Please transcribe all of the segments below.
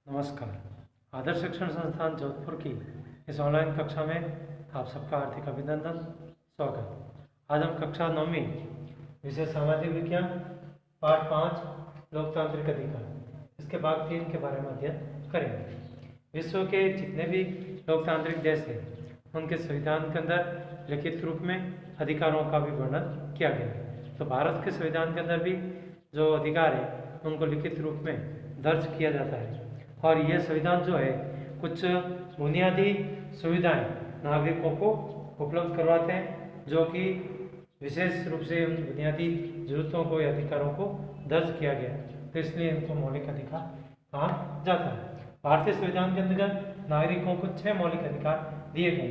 नमस्कार। आदर्श शिक्षण संस्थान जोधपुर की इस ऑनलाइन कक्षा में आप सबका हार्दिक अभिनंदन, स्वागत। आज हम कक्षा 9वीं विषय सामाजिक विज्ञान पाठ 5 लोकतांत्रिक अधिकार इसके भाग 3 के बारे में अध्ययन करेंगे। विश्व के जितने भी लोकतांत्रिक देश हैं उनके संविधान के अंदर लिखित रूप में अधिकारों का भी वर्णन किया गया है। तो भारत के संविधान के अंदर भी जो अधिकार है उनको लिखित रूप में दर्ज किया जाता है और यह संविधान जो है कुछ बुनियादी सुविधाएं नागरिकों को उपलब्ध करवाते हैं, जो कि विशेष रूप से उन बुनियादी जरूरतों को या अधिकारों को दर्ज किया गया है, तो इसलिए इनको मौलिक अधिकार कहा जाता है। भारतीय संविधान के अंतर्गत नागरिकों को 6 मौलिक अधिकार दिए गए,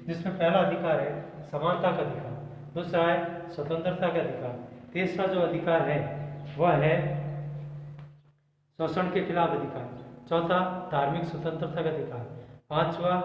जिसमें पहला अधिकार है समानता का अधिकार, दूसरा है स्वतंत्रता का अधिकार, तीसरा जो अधिकार है वह है शोषण के खिलाफ अधिकार, चौथा धार्मिक स्वतंत्रता का अधिकार, पांचवा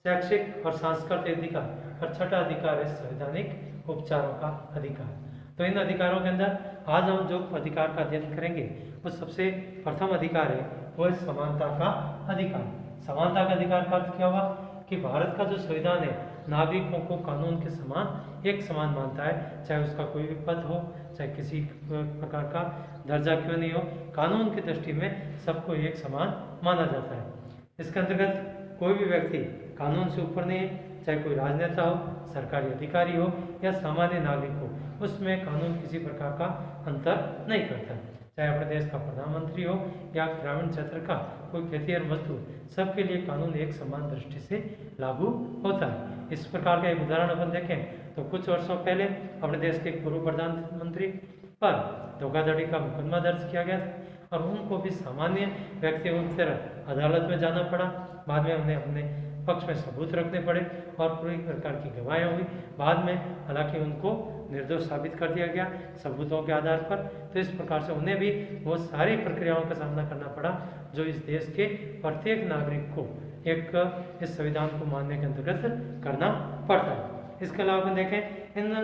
शैक्षिक और सांस्कृतिक अधिकार और छठा अधिकार है संवैधानिक उपचारों का अधिकार। तो इन अधिकारों के अंदर आज हम जो अधिकार का अध्ययन करेंगे वो सबसे प्रथम अधिकार है वो है समानता का अधिकार। समानता का अधिकार का अर्थ क्या हुआ कि भारत का जो संविधान है नागरिकों को कानून के समान एक समान मानता है, चाहे उसका कोई भी पद हो, चाहे किसी प्रकार का दर्जा क्यों नहीं हो, कानून की दृष्टि में सबको एक समान माना जाता है। इसके अंतर्गत कोई भी व्यक्ति कानून से ऊपर नहीं है, चाहे कोई राजनेता हो, सरकारी अधिकारी हो या सामान्य नागरिक हो, उसमें कानून किसी प्रकार का अंतर नहीं करता। चाहे अपने देश का प्रधानमंत्री हो या ग्रामीण क्षेत्र का कोई खेतीहर मजदूर, सबके लिए कानून एक समान दृष्टि से लागू होता है। इस प्रकार का एक उदाहरण अपन देखें तो कुछ वर्षों पहले अपने देश के पूर्व प्रधानमंत्री पर धोखाधड़ी का मुकदमा दर्ज किया गया था और उनको भी सामान्य व्यक्तियों की तरह अदालत में जाना पड़ा। बाद में उन्हें अपने पक्ष में सबूत रखने पड़े और पूरी प्रकार की गवाहियाँ हुई। बाद में हालांकि उनको निर्दोष साबित कर दिया गया सबूतों के आधार पर। तो इस प्रकार से उन्हें भी वो सारी प्रक्रियाओं का सामना करना पड़ा जो इस देश के प्रत्येक नागरिक को एक इस संविधान को मानने के अंतर्गत करना पड़ता है। इसके अलावा अपन देखें इन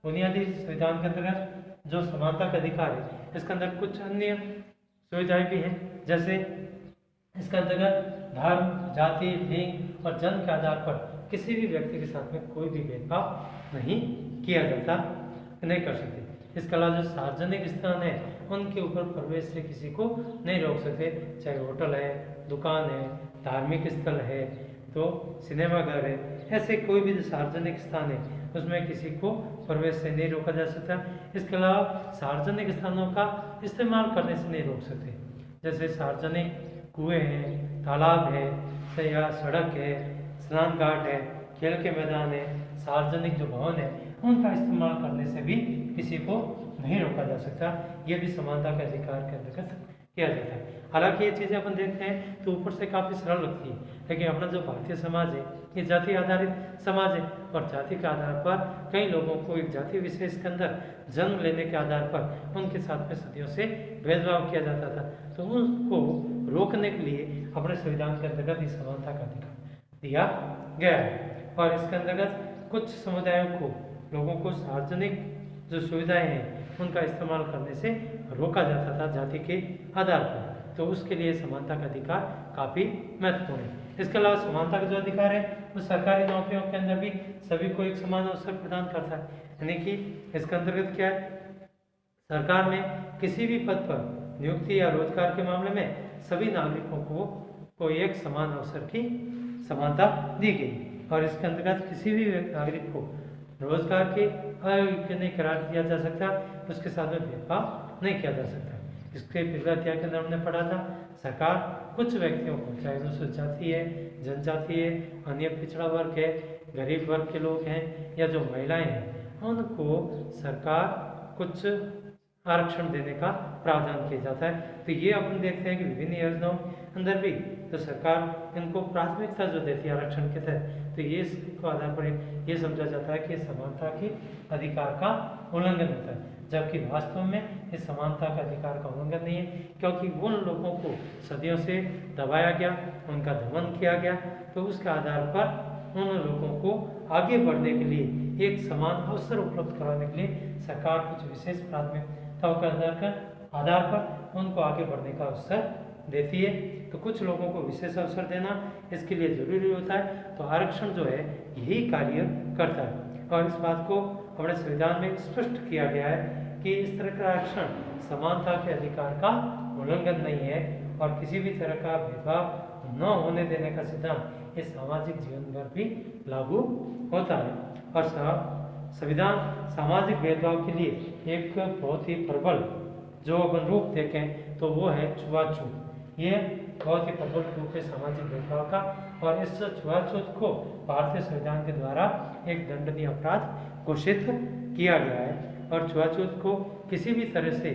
बुनियादी संविधान के अंतर्गत जो समानता का अधिकार है इसके अंदर कुछ अन्य सुविधाएं भी हैं, जैसे इसके अंतर्गत धर्म, जाति, लिंग और जन्म के आधार पर किसी भी व्यक्ति के साथ में कोई भी भेदभाव नहीं किया जाता, नहीं कर सकते। इसके अलावा जो सार्वजनिक स्थान है उनके ऊपर प्रवेश से किसी को नहीं रोक सकते, चाहे होटल है, दुकान है, धार्मिक स्थल है, तो सिनेमा घर है, ऐसे कोई भी जो सार्वजनिक स्थान है उसमें किसी को प्रवेश से नहीं रोका जा सकता। इसके अलावा सार्वजनिक स्थानों का इस्तेमाल करने से नहीं रोक सकते, जैसे सार्वजनिक कुएं हैं, तालाब है या सड़क है, स्नान घाट है, खेल के मैदान है, सार्वजनिक जो भवन है उनका इस्तेमाल करने से भी किसी को नहीं रोका जा सकता। ये भी समानता के अधिकार के अंतर्गत किया जाता है। हालांकि ये चीज़ें अपन देखते हैं तो ऊपर से काफ़ी सरल लगती है, लेकिन अपना जो भारतीय समाज है ये जाति आधारित समाज है और जाति के आधार पर कई लोगों को एक जाति विशेष के अंदर जन्म लेने के आधार पर उनके साथ में सदियों से भेदभाव किया जाता था। तो उनको रोकने के लिए अपने संविधान के अंतर्गत इस समानता का अधिकार दिया गया है और इसके अंतर्गत कुछ समुदायों को, लोगों को सार्वजनिक जो सुविधाएं हैं उनका इस्तेमाल करने से रोका जाता था जाति के आधार पर। तो उसके लिए समानता का अधिकार काफ़ी महत्वपूर्ण है। इसके अलावा समानता का जो अधिकार है वो सरकारी नौकरियों के अंदर भी सभी को एक समान अवसर प्रदान करता है, यानी कि इसके अंतर्गत क्या है, सरकार में किसी भी पद पर नियुक्ति या रोजगार के मामले में सभी नागरिकों को एक समान अवसर की समानता दी गई और इसके अंतर्गत किसी भी नागरिक को रोजगार के अयोग्य नहीं करार दिया जा सकता, उसके साथ में भेदभाव नहीं किया जा सकता। इसके पिछला अध्याय के अंदर हमने पढ़ा था सरकार कुछ व्यक्तियों को, चाहे अनुसूचित जाति है, जनजाति है, अन्य पिछड़ा वर्ग है, गरीब वर्ग के लोग हैं या जो महिलाएं हैं, उनको सरकार कुछ आरक्षण देने का प्रावधान किया जाता है। तो ये अपन देखते हैं कि विभिन्न योजनाओं के अंदर भी तो सरकार इनको प्राथमिकता जो देती है आरक्षण के तहत, तो ये इसको आधार पर ये समझा जाता है कि समानता के अधिकार का उल्लंघन होता है, जबकि वास्तव में इस समानता का अधिकार का उल्लंघन नहीं है, क्योंकि उन लोगों को सदियों से दबाया गया, उनका दमन किया गया, तो उसके आधार पर उन लोगों को आगे बढ़ने के लिए एक समान अवसर उपलब्ध कराने के लिए सरकार कुछ विशेष प्राथमिकताओं के आधार पर उनको आगे बढ़ने का अवसर देती है, तो कुछ लोगों को विशेष अवसर देना इसके लिए जरूरी होता है। तो आरक्षण जो है यही कार्य करता है, और इस बात को हमारे संविधान में स्पष्ट किया गया है कि इस तरह का आरक्षण समानता के अधिकार का उल्लंघन नहीं है, और किसी भी तरह का भेदभाव न होने देने का सिद्धांत इस सामाजिक जीवन पर भी लागू होता है। और संविधान सामाजिक भेदभाव के लिए एक बहुत ही प्रबल जो अपन रूप देखें तो वो है छुआछूत। ये बहुत ही प्रबल रूप है सामाजिक भेदभाव का, और इस छुआछूत को भारतीय संविधान के द्वारा एक दंडनीय अपराध घोषित किया गया है। और छुआछूत को किसी भी तरह से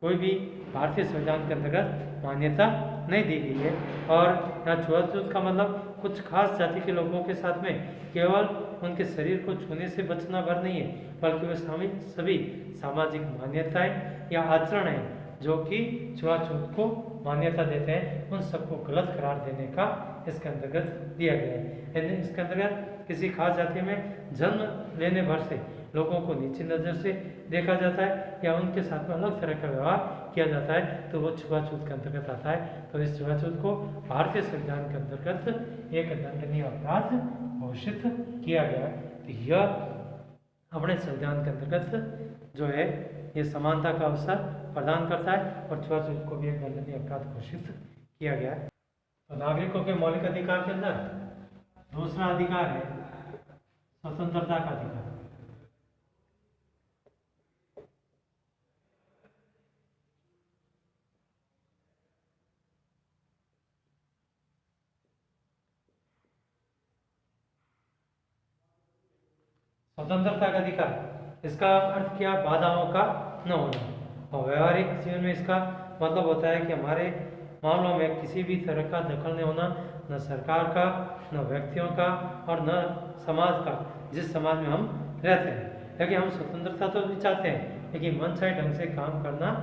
कोई भी भारतीय संविधान के अंतर्गत मान्यता नहीं दी गई है। और यहाँ छुआछूत का मतलब कुछ खास जाति के लोगों के साथ में केवल उनके शरीर को छूने से बचना भर नहीं है, बल्कि वे सभी सामाजिक मान्यताएं या आचरण हैं जो कि छुआछूत को मान्यता देते हैं, उन सबको गलत करार देने का इसके अंतर्गत दिया गया है। इसके अंतर्गत किसी खास जाति में जन्म लेने भर से लोगों को नीची नज़र से देखा जाता है या उनके साथ में अलग तरह का व्यवहार किया जाता है, तो वो छुआछूत के अंतर्गत आता है। तो इस छुआछूत को भारतीय संविधान के अंतर्गत एक दंडनीय अपराध घोषित किया गया है। तो यह अपने संविधान के अंतर्गत जो है ये समानता का अवसर प्रदान करता है, और छुआछूत को भी एक दंडनीय अपराध घोषित किया गया है। तो नागरिकों के मौलिक अधिकार के अंदर दूसरा अधिकार है स्वतंत्रता का अधिकार। स्वतंत्रता का अधिकार, इसका अर्थ क्या? बाधाओं का न होना। और व्यवहारिक जीवन में इसका मतलब होता है कि हमारे मामलों में किसी भी तरह का दखल नहीं होना, न सरकार का, न व्यक्तियों का, और न समाज का, जिस समाज में हम रहते हैं। लेकिन हम स्वतंत्रता तो भी चाहते हैं, लेकिन मनचाहे ढंग से काम करना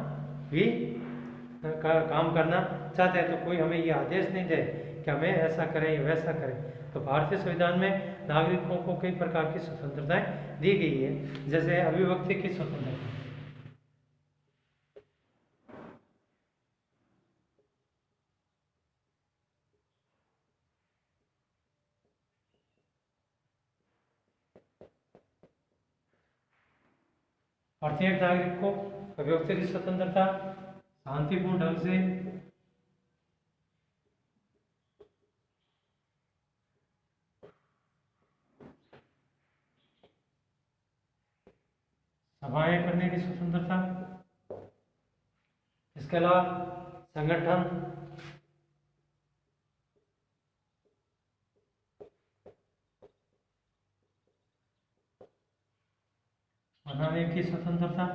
चाहते हैं। तो कोई हमें ये आदेश नहीं दे कि हमें ऐसा करें या वैसा करें। तो भारतीय संविधान में नागरिकों को कई प्रकार की स्वतंत्रताएं दी गई है, जैसे अभिव्यक्ति की स्वतंत्रता। प्रत्येक नागरिक को अभिव्यक्ति की स्वतंत्रता शांतिपूर्ण ढंग से सभाएं करने की स्वतंत्रता, इसके अलावा संगठन बनाने की स्वतंत्रता,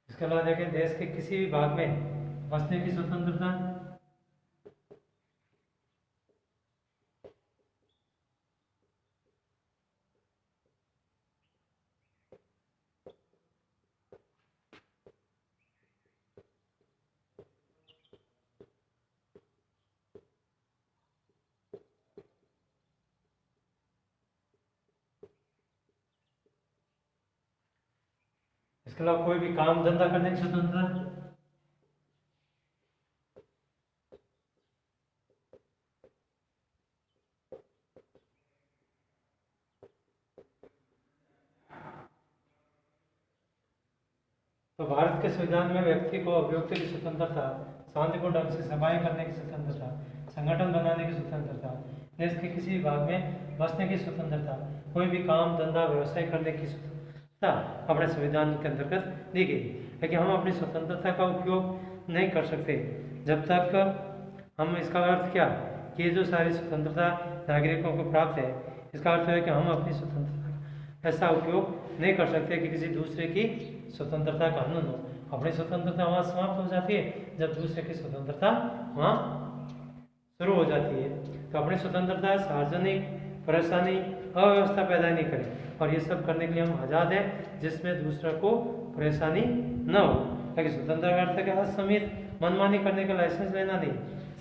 इसके अलावा देखें देश के किसी भी भाग में बसने की स्वतंत्रता, इसके अलावा कोई भी काम धंधा करने की स्वतंत्रता, तो भारत के संविधान में व्यक्ति को अभिव्यक्ति की स्वतंत्रता, शांतिपूर्ण ढंग से सभाएं करने की स्वतंत्रता, संगठन बनाने की स्वतंत्रता, देश के किसी भी भाग में बसने की स्वतंत्रता, कोई भी काम धंधा व्यवसाय करने की स्वतंत्रता अपने संविधान के अंतर्गत दी गई। लेकिन हम अपनी स्वतंत्रता का उपयोग नहीं कर सकते जब तक हम, इसका अर्थ क्या कि ये जो सारी स्वतंत्रता नागरिकों को प्राप्त है, इसका अर्थ है कि हम अपनी स्वतंत्रता ऐसा उपयोग नहीं कर सकते कि किसी दूसरे की स्वतंत्रता का हनन हो। अपनी स्वतंत्रता वहाँ समाप्त हो जाती है जब दूसरे की स्वतंत्रता वहाँ शुरू हो जाती है। तो अपनी स्वतंत्रता सार्वजनिक परेशानी अव्यवस्था पैदा नहीं करें, और ये सब करने के लिए हम आज़ाद हैं जिसमें दूसरा को परेशानी न हो। लेकिन स्वतंत्रता के असमित मनमानी करने का लाइसेंस लेना नहीं।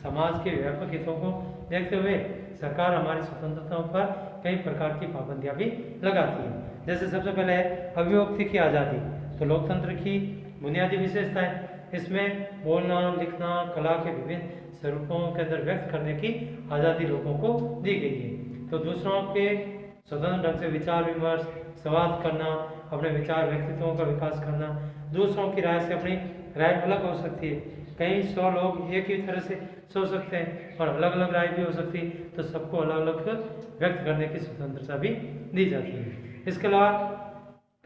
समाज के व्यापक हितों को देखते हुए सरकार हमारी स्वतंत्रताओं पर कई प्रकार की पाबंदियां भी लगाती है। जैसे सबसे पहले है अभिव्यक्ति की आज़ादी। तो लोकतंत्र की बुनियादी विशेषता है इसमें बोलना, लिखना, कला के विभिन्न स्वरूपों के अंदर व्यक्त करने की आज़ादी लोगों को दी गई है। तो दूसरों के स्वतंत्र ढंग से विचार विमर्श, संवाद करना, अपने विचार व्यक्तित्वों का विकास करना, दूसरों की राय से अपनी राय अलग हो सकती है। कई 100 लोग एक ही तरह से सोच सकते हैं और अलग अलग राय भी हो सकती है, तो सबको अलग अलग व्यक्त करने की स्वतंत्रता भी दी जाती है। इसके अलावा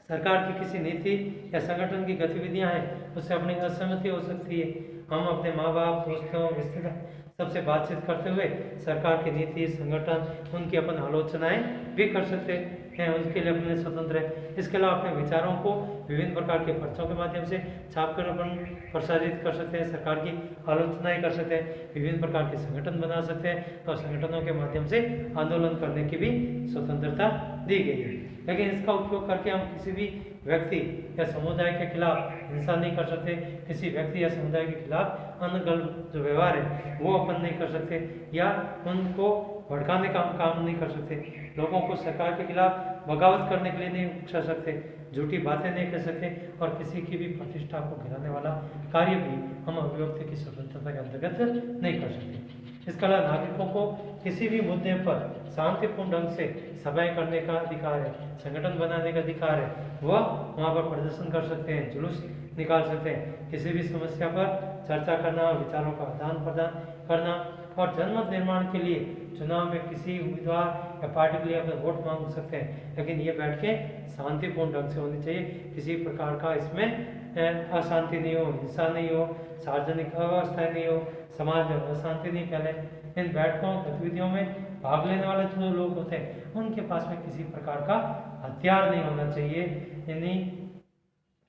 सरकार की किसी नीति या संगठन की गतिविधियां हैं उससे अपनी असहमति हो सकती है। हम अपने माँ बाप, दोस्तों, रिश्तेदार सबसे बातचीत करते हुए सरकार की नीति, संगठन, उनकी अपन आलोचनाएं भी कर सकते हैं, उनके लिए अपने स्वतंत्र है। इसके अलावा अपने विचारों को विभिन्न प्रकार के पर्चों के माध्यम से छापकर अपन प्रसारित कर सकते हैं, सरकार की आलोचनाएं कर सकते हैं, विभिन्न प्रकार के संगठन बना सकते हैं और संगठनों के माध्यम से आंदोलन करने की भी स्वतंत्रता दी गई है। लेकिन इसका उपयोग करके हम किसी भी व्यक्ति या समुदाय के खिलाफ हिंसा नहीं कर सकते, किसी व्यक्ति या समुदाय के खिलाफ अनगढ़ जो व्यवहार है वो अपन नहीं कर सकते, या उनको भड़काने का काम नहीं कर सकते, लोगों को सरकार के खिलाफ बगावत करने के लिए नहीं उकसा सकते, झूठी बातें नहीं कर सकते और किसी की भी प्रतिष्ठा को गिराने वाला कार्य भी हम अभिव्यक्ति की स्वतंत्रता के अंतर्गत नहीं कर सकते। इसके अलावा नागरिकों को किसी भी मुद्दे पर शांतिपूर्ण ढंग से सभाएं करने का अधिकार है, संगठन बनाने का अधिकार है, वह वहाँ पर प्रदर्शन कर सकते हैं, जुलूस निकाल सकते हैं, किसी भी समस्या पर चर्चा करना, विचारों का आदान प्रदान करना और जनमत निर्माण के लिए चुनाव में किसी उम्मीदवार या पार्टी के लिए अपना वोट मांग सकते हैं। लेकिन ये बैठ के शांतिपूर्ण ढंग से होनी चाहिए, किसी प्रकार का इसमें अशांति नहीं हो, हिंसा नहीं हो, सार्वजनिक अव्यवस्था नहीं हो, समाज में अशांति नहीं फैले। इन बैठकों गतिविधियों में भाग लेने वाले जो लोग होते हैं उनके पास में किसी प्रकार का हथियार नहीं होना चाहिए। यानी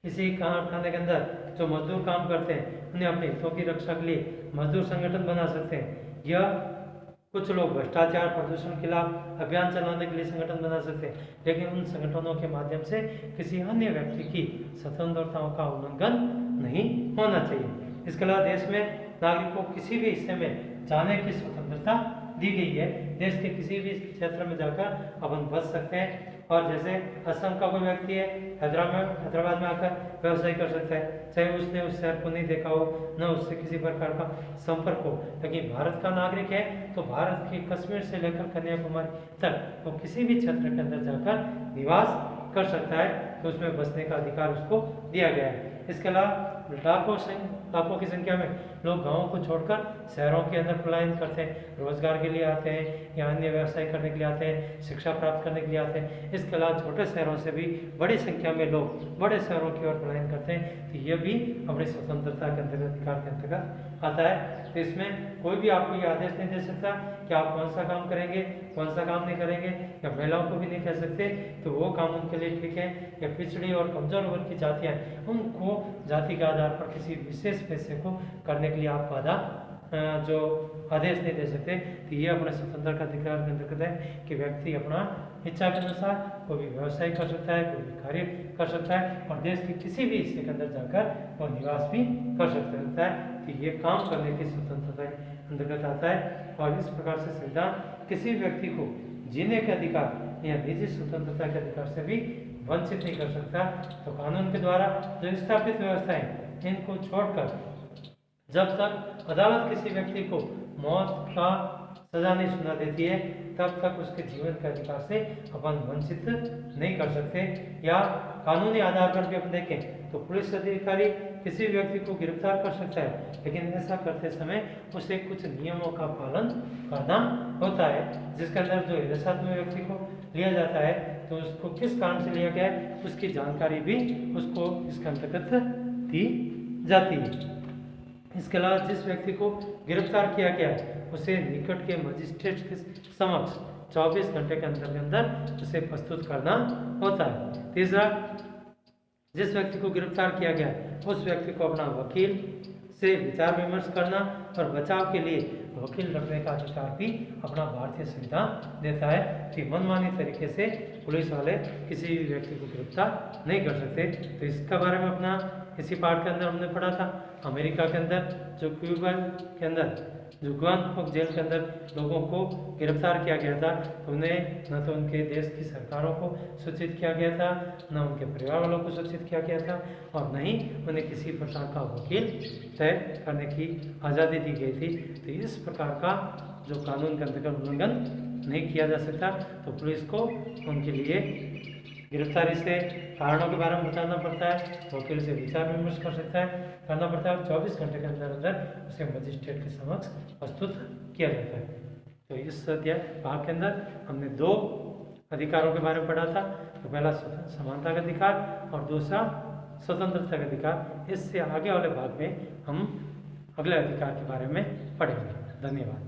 किसी कारखाने के अंदर जो मजदूर काम करते हैं उन्हें अपने हितों की रक्षा के लिए मजदूर संगठन बना सकते हैं, या कुछ लोग भ्रष्टाचार, प्रदूषण के खिलाफ अभियान चलाने के लिए संगठन बना सकते हैं, लेकिन उन संगठनों के माध्यम से किसी अन्य व्यक्ति की स्वतंत्रताओं का उल्लंघन नहीं होना चाहिए। इसके अलावा देश में नागरिकों को किसी भी हिस्से में जाने की स्वतंत्रता दी गई है। देश के किसी भी क्षेत्र में जाकर अपन बच सकते हैं, और जैसे असम का कोई व्यक्ति है हैदराबाद में आकर व्यवसाय कर सकता है, चाहे उसने उस शहर को नहीं देखा हो, न उससे किसी प्रकार का संपर्क हो। लेकिन भारत का नागरिक है तो भारत के कश्मीर से लेकर कन्याकुमारी तक वो किसी भी क्षेत्र के अंदर जाकर निवास कर सकता है, तो उसमें बसने का अधिकार उसको दिया गया है। इसके अलावा लाखों की संख्या में लोग गांवों को छोड़कर शहरों के अंदर पलायन करते हैं, रोजगार के लिए आते हैं या अन्य व्यवसाय करने के लिए आते हैं, शिक्षा प्राप्त करने के लिए आते हैं। इसके अलावा छोटे शहरों से भी बड़ी संख्या में लोग बड़े शहरों की ओर पलायन करते हैं, तो ये भी अपनी स्वतंत्रता के अंतर्गत, अधिकार के अंतर्गत आता है। तो इसमें कोई भी आपको ये आदेश नहीं दे सकता कि आप कौन सा काम करेंगे, कौन सा काम नहीं करेंगे, या महिलाओं को भी नहीं कह सकते तो वो काम उनके लिए ठीक है, या पिछड़ी और कमजोर वर्ग की जातियाँ उनको जाति के आधार पर किसी विशेष पैसे को करने के लिए आप बाधा जो आदेश नहीं दे सकते। तो ये अपने स्वतंत्रता का अधिकार के अंतर्गत है कि व्यक्ति अपना इच्छा के अनुसार कोई भी व्यवसाय कर सकता है, कोई भी कार्य कर सकता है और देश के किसी भी हिस्से के अंदर जाकर वो निवास भी कर सकता है। तो ये काम करने की स्वतंत्रता के अंतर्गत आता है, और इस प्रकार से संविधान किसी व्यक्ति को जीने के अधिकार या निजी स्वतंत्रता के अधिकार से भी वंचित नहीं कर सकता। तो कानून के द्वारा जो स्थापित व्यवस्थाएं इनको छोड़कर जब तक अदालत किसी व्यक्ति को मौत का सजा नहीं सुना देती है तब तक उसके जीवन के अधिकार से अपन वंचित नहीं कर सकते। या कानूनी आधार पर भी अपन देखें तो पुलिस अधिकारी किसी व्यक्ति को गिरफ्तार कर सकता है, लेकिन ऐसा करते समय उसे कुछ नियमों का पालन करना होता है, जिसके अंदर जो हिरासत में व्यक्ति को लिया जाता है तो उसको किस कारण से लिया गया है उसकी जानकारी भी उसको इसके अंतर्गत दी जाती है। इसके अलावा जिस व्यक्ति को गिरफ्तार किया गया है उसे निकट के मजिस्ट्रेट के समक्ष 24 घंटे के अंदर उसे प्रस्तुत करना होता है। तीसरा, जिस व्यक्ति को गिरफ्तार किया गया है उस व्यक्ति को अपना वकील से विचार विमर्श करना और बचाव के लिए वकील रखने का अधिकार भी अपना भारतीय संविधान देता है कि मनमानी तरीके से पुलिस वाले किसी भी व्यक्ति को गिरफ्तार नहीं कर सकते। तो इसके बारे में अपना इसी पार्ट के अंदर हमने पढ़ा था अमेरिका के अंदर जो क्यूबन के अंदर जो गुआंतानामो जेल के अंदर लोगों को गिरफ्तार किया गया था, तो उन्हें न तो उनके देश की सरकारों को सूचित किया गया था, न उनके परिवार वालों को सूचित किया गया था, और न ही उन्हें किसी प्रकार का वकील तय करने की आज़ादी दी गई थी। तो इस प्रकार का जो कानून के अंतर्गत उल्लंघन नहीं किया जा सकता, तो पुलिस को उनके लिए गिरफ्तारी से कारणों के बारे में बताना पड़ता है, वकील से विचार विमर्श कर सकता है, करना पड़ता है, और 24 घंटे के अंदर अंदर उसे मजिस्ट्रेट के समक्ष प्रस्तुत किया जाता है। तो इस अध्याय भाग के अंदर हमने 2 अधिकारों के बारे में पढ़ा था। तो पहला समानता का अधिकार और दूसरा स्वतंत्रता का अधिकार। इससे आगे वाले भाग में हम अगले अधिकार के बारे में पढ़ेंगे। धन्यवाद।